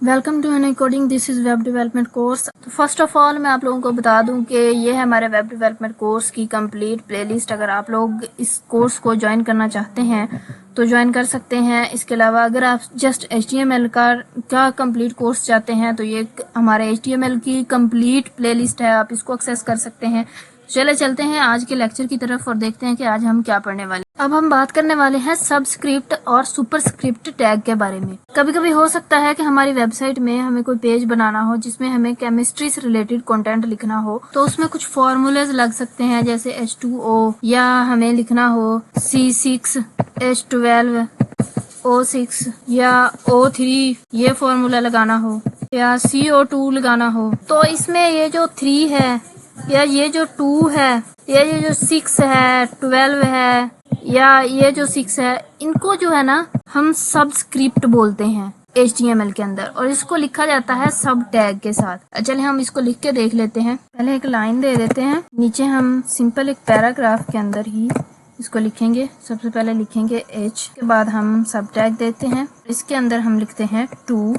Welcome to encoding. This is web development course. तो first of all मैं आप लोगों को बता दूं कि ये है हमारे वेब डेवलपमेंट कोर्स की कंप्लीट प्लेलिस्ट। अगर आप लोग इस कोर्स को ज्वाइन करना चाहते हैं तो ज्वाइन कर सकते हैं। इसके अलावा अगर आप जस्ट HTML का कंप्लीट कोर्स चाहते हैं तो ये हमारे HTML की कंप्लीट प्लेलिस्ट है, आप इसको एक्सेस कर सकते हैं। चलते हैं आज के लेक्चर की तरफ और देखते हैं कि आज हम क्या पढ़ने वाले हैं। अब हम बात करने वाले हैं सबस्क्रिप्ट और सुपरस्क्रिप्ट टैग के बारे में। कभी कभी हो सकता है कि हमारी वेबसाइट में हमें कोई पेज बनाना हो जिसमें हमें केमिस्ट्री से रिलेटेड कंटेंट लिखना हो, तो उसमें कुछ फॉर्मूलेज लग सकते हैं, जैसे H2O, या हमें लिखना हो C6H12 O6 या O3 ये फॉर्मूला लगाना हो, या CO2 लगाना हो। तो इसमें ये जो 3 है या ये जो 2 है या ये जो 6 है, 12 है या ये जो 6 है, इनको जो है ना हम सबस्क्रिप्ट बोलते हैं HTML के अंदर, और इसको लिखा जाता है सब टैग के साथ। चलिए हम इसको लिख के देख लेते हैं। पहले एक लाइन दे देते हैं, नीचे हम सिंपल एक पैराग्राफ के अंदर ही इसको लिखेंगे। सबसे पहले लिखेंगे H, के बाद हम सब टैग देते हैं, इसके अंदर हम लिखते हैं 2,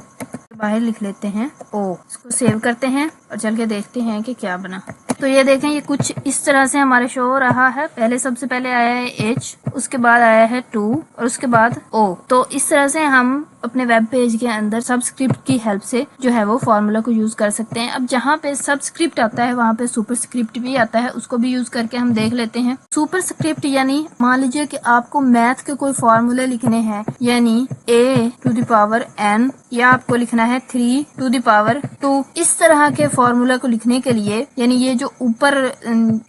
बाहर लिख लेते हैं O। इसको सेव करते हैं और चल के देखते हैं कि क्या बना। तो ये देखें, ये कुछ इस तरह से हमारे शो हो रहा है। सबसे पहले आया है H, उसके बाद आया है 2 और उसके बाद O। तो इस तरह से हम अपने वेब पेज के अंदर सबस्क्रिप्ट की हेल्प से जो है वो फॉर्मूला को यूज कर सकते हैं। अब जहाँ पे सबस्क्रिप्ट आता है वहाँ पे सुपरस्क्रिप्ट भी आता है, उसको भी यूज करके हम देख लेते हैं। सुपरस्क्रिप्ट यानी मान लीजिए कि आपको मैथ के कोई फॉर्मूले लिखने हैं, यानी a⁴n, या आपको लिखना है 3⁴2। इस तरह के फॉर्मूला को लिखने के लिए, यानी ये जो ऊपर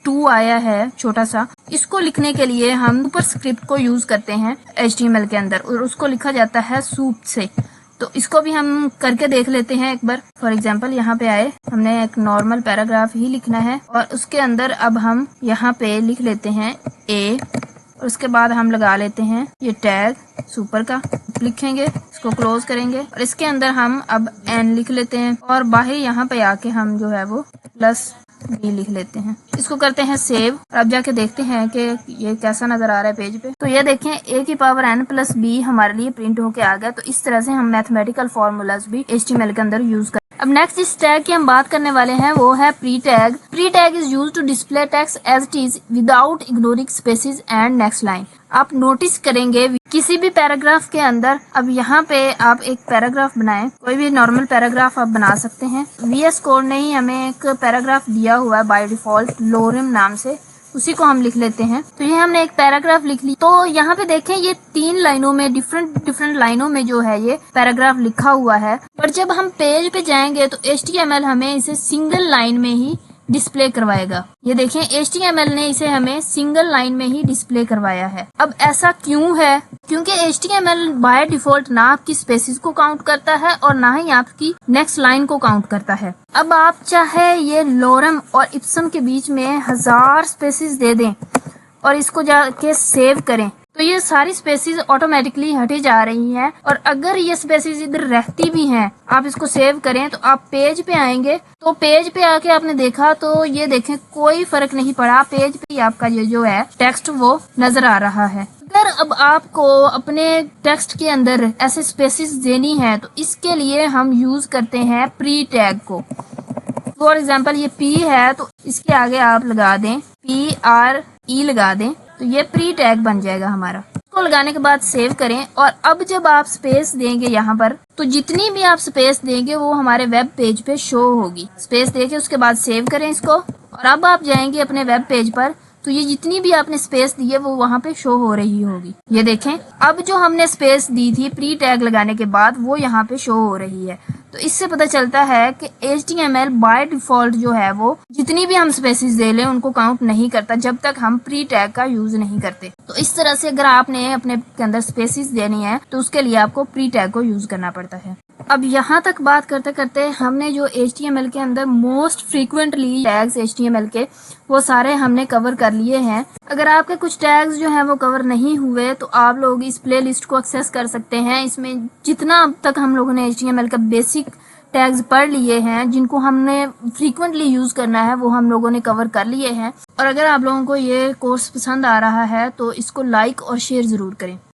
2 आया है छोटा सा, इसको लिखने के लिए हम सुपरस्क्रिप्ट को यूज करते हैं HTML के अंदर, और उसको लिखा जाता है सूप से। तो इसको भी हम करके देख लेते हैं एक बार। फॉर एग्जांपल यहाँ पे आए, हमने एक नॉर्मल पैराग्राफ ही लिखना है और उसके अंदर अब हम यहाँ पे लिख लेते हैं A, और उसके बाद हम लगा लेते हैं ये टैग सुपर का, लिखेंगे, इसको क्लोज करेंगे और इसके अंदर हम अब N लिख लेते हैं, और बाहर यहाँ पे आके हम जो है वो +B लिख लेते हैं। इसको करते हैं सेव, और अब जाके देखते हैं कि ये कैसा नजर आ रहा है पेज पे। तो ये देखें, A⁴n + B हमारे लिए प्रिंट होके आ गया। तो इस तरह से हम मैथमेटिकल फॉर्मूलाज भी HTML के अंदर यूज कर। अब नेक्स्ट जिस टैग की हम बात करने वाले हैं वो है pre tag. Pre tag is used to display text as it is without ignoring spaces and next line. आप नोटिस करेंगे किसी भी पैराग्राफ के अंदर, अब यहाँ पे आप एक पैराग्राफ बनाएं, कोई भी नॉर्मल पैराग्राफ आप बना सकते हैं। VS कोड ने ही हमें एक पैराग्राफ दिया हुआ है बाय डिफॉल्ट लोरेम नाम से, उसी को हम लिख लेते हैं। तो ये हमने एक पैराग्राफ लिख ली। तो यहाँ पे देखें, ये 3 लाइनों में डिफरेंट लाइनों में जो है ये पैराग्राफ लिखा हुआ है, पर जब हम पेज पे जाएंगे तो HTML हमें इसे सिंगल लाइन में ही डिस्प्ले करवाएगा। ये देखें, HTML ने इसे हमें सिंगल लाइन में ही डिस्प्ले करवाया है। अब ऐसा क्यों है? क्योंकि HTML बाय डिफॉल्ट ना आपकी स्पेसेस को काउंट करता है और ना ही आपकी नेक्स्ट लाइन को काउंट करता है। अब आप चाहे ये लोरेम और इप्सम के बीच में 1000 स्पेसेस दे दें और इसको जाके सेव करें, तो ये सारी स्पेसेस ऑटोमेटिकली हटी जा रही हैं। और अगर ये स्पेसेस इधर रहती भी हैं, आप इसको सेव करें तो आप पेज पे आएंगे, तो पेज पे आके आपने देखा तो ये देखें कोई फर्क नहीं पड़ा, पेज पे आपका ये जो है टेक्स्ट वो नजर आ रहा है। अगर अब आपको अपने टेक्स्ट के अंदर ऐसे स्पेसेस देनी है तो इसके लिए हम यूज करते हैं प्री टैग को। फॉर एग्जाम्पल ये P है तो इसके आगे आप लगा दें PRE लगा दें, तो ये प्री टैग बन जाएगा हमारा। इसको लगाने के बाद सेव करें, और अब जब आप स्पेस देंगे यहाँ पर, तो जितनी भी आप स्पेस देंगे वो हमारे वेब पेज पे शो होगी। स्पेस देके उसके बाद सेव करें इसको, और अब आप जाएंगे अपने वेब पेज पर, तो ये जितनी भी आपने स्पेस दी है वो वहाँ पे शो हो रही होगी। ये देखें, अब जो हमने स्पेस दी थी प्री टैग लगाने के बाद वो यहाँ पे शो हो रही है। तो इससे पता चलता है कि HTML बाय डिफॉल्ट जो है वो जितनी भी हम स्पेसेस दे लें उनको काउंट नहीं करता जब तक हम प्री टैग का यूज नहीं करते। तो इस तरह से अगर आपने अपने के अंदर स्पेसेस देनी है तो उसके लिए आपको प्री टैग को यूज करना पड़ता है। अब यहाँ तक बात करते करते हमने जो HTML के अंदर मोस्ट फ्रीक्वेंटली टैग्स HTML के वो सारे हमने कवर कर लिए हैं। अगर आपके कुछ टैग्स जो हैं वो कवर नहीं हुए तो आप लोग इस प्लेलिस्ट को एक्सेस कर सकते हैं। इसमें जितना अब तक हम लोगों ने HTML का बेसिक टैग्स पढ़ लिए हैं, जिनको हमने फ्रीक्वेंटली यूज करना है, वो हम लोगों ने कवर कर लिए हैं। और अगर आप लोगों को ये कोर्स पसंद आ रहा है तो इसको लाइक और शेयर जरूर करें।